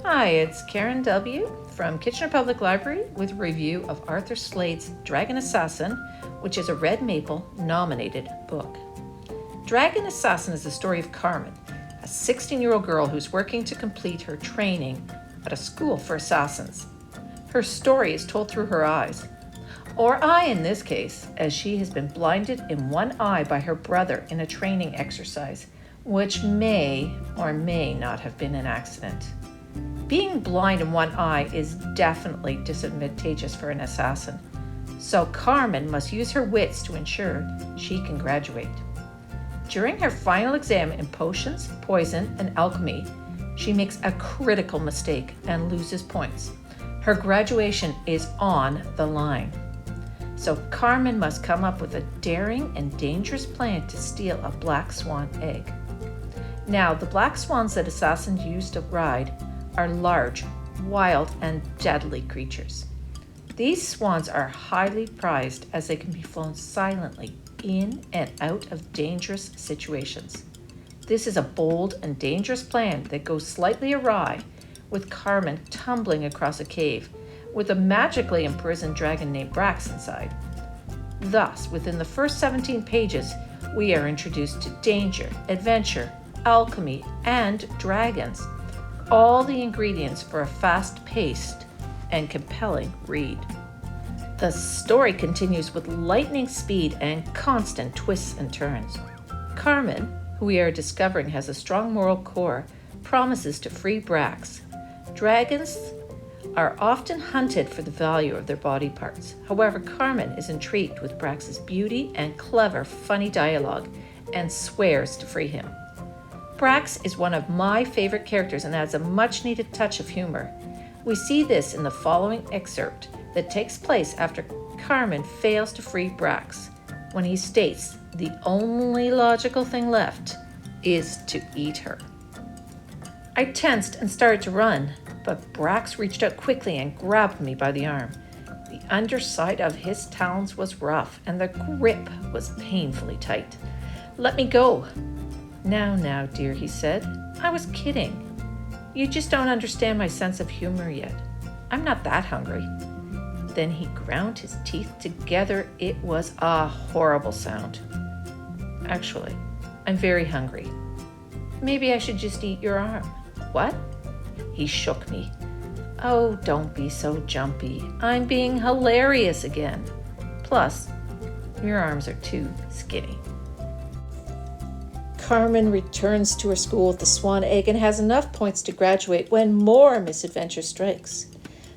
Hi, it's Karen W. from Kitchener Public Library with a review of Arthur Slade's Dragon Assassin, which is a Red Maple nominated book. Dragon Assassin is the story of Carmen, a 16-year-old girl who's working to complete her training at a school for assassins. Her story is told through her eyes, or eye in this case, as she has been blinded in one eye by her brother in a training exercise, which may or may not have been an accident. Being blind in one eye is definitely disadvantageous for an assassin, so Carmen must use her wits to ensure she can graduate. During her final exam in potions, poison, and alchemy, she makes a critical mistake and loses points. Her graduation is on the line. So Carmen must come up with a daring and dangerous plan to steal a black swan egg. Now, the black swans that assassins use to ride are large, wild, and deadly creatures. These swans are highly prized as they can be flown silently in and out of dangerous situations. This is a bold and dangerous plan that goes slightly awry, with Carmen tumbling across a cave with a magically imprisoned dragon named Brax inside. Thus, within the first 17 pages, we are introduced to danger, adventure, alchemy, and dragons. All the ingredients for a fast-paced and compelling read. The story continues with lightning speed and constant twists and turns. Carmen, who we are discovering has a strong moral core, promises to free Brax. Dragons are often hunted for the value of their body parts. However, Carmen is intrigued with Brax's beauty and clever, funny dialogue and swears to free him. Brax is one of my favorite characters and adds a much-needed touch of humor. We see this in the following excerpt that takes place after Carmen fails to free Brax, when he states the only logical thing left is to eat her. I tensed and started to run, but Brax reached out quickly and grabbed me by the arm. The underside of his talons was rough, and the grip was painfully tight. "Let me go." Now, dear," he said. "I was kidding. You just don't understand my sense of humor yet. I'm not that hungry." Then he ground his teeth together. It was a horrible sound. "Actually, I'm very hungry. Maybe I should just eat your arm." "What?" He shook me. "Oh, don't be so jumpy. I'm being hilarious again. Plus, your arms are too skinny." Carmen returns to her school with the swan egg and has enough points to graduate when more misadventure strikes.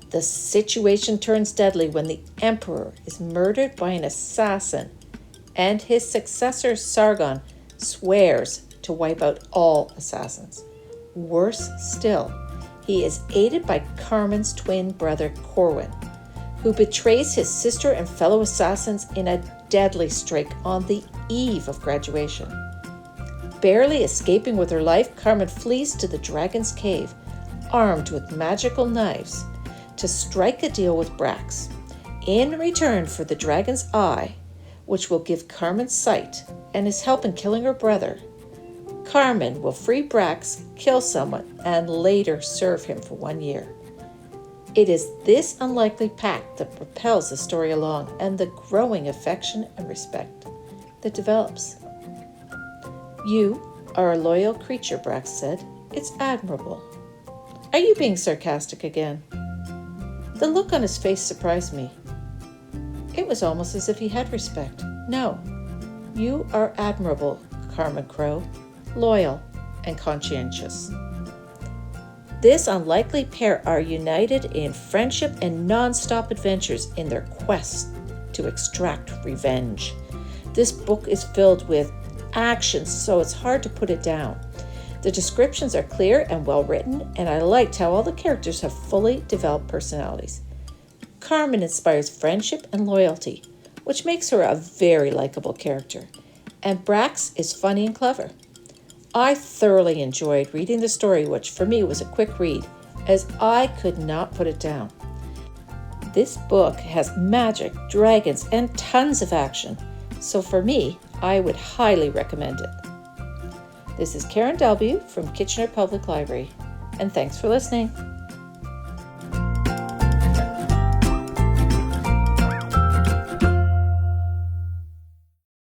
The situation turns deadly when the emperor is murdered by an assassin, and his successor, Sargon, swears to wipe out all assassins. Worse still, he is aided by Carmen's twin brother, Corwin, who betrays his sister and fellow assassins in a deadly strike on the eve of graduation. Barely escaping with her life, Carmen flees to the dragon's cave, armed with magical knives, to strike a deal with Brax, in return for the dragon's eye, which will give Carmen sight and his help in killing her brother. Carmen will free Brax, kill someone, and later serve him for 1 year. It is this unlikely pact that propels the story along, and the growing affection and respect that develops. "You are a loyal creature," Brax said. "It's admirable." "Are you being sarcastic again?" The look on his face surprised me. It was almost as if he had respect. "No, you are admirable, Carmen Crow, loyal and conscientious." This unlikely pair are united in friendship and non-stop adventures in their quest to extract revenge. This book is filled with action, so it's hard to put it down. The descriptions are clear and well written, and I liked how all the characters have fully developed personalities. Carmen inspires friendship and loyalty, which makes her a very likable character, and Brax is funny and clever. I thoroughly enjoyed reading the story, which for me was a quick read, as I could not put it down. This book has magic, dragons, and tons of action, so for me, I would highly recommend it. This is Karen W. from Kitchener Public Library, and thanks for listening.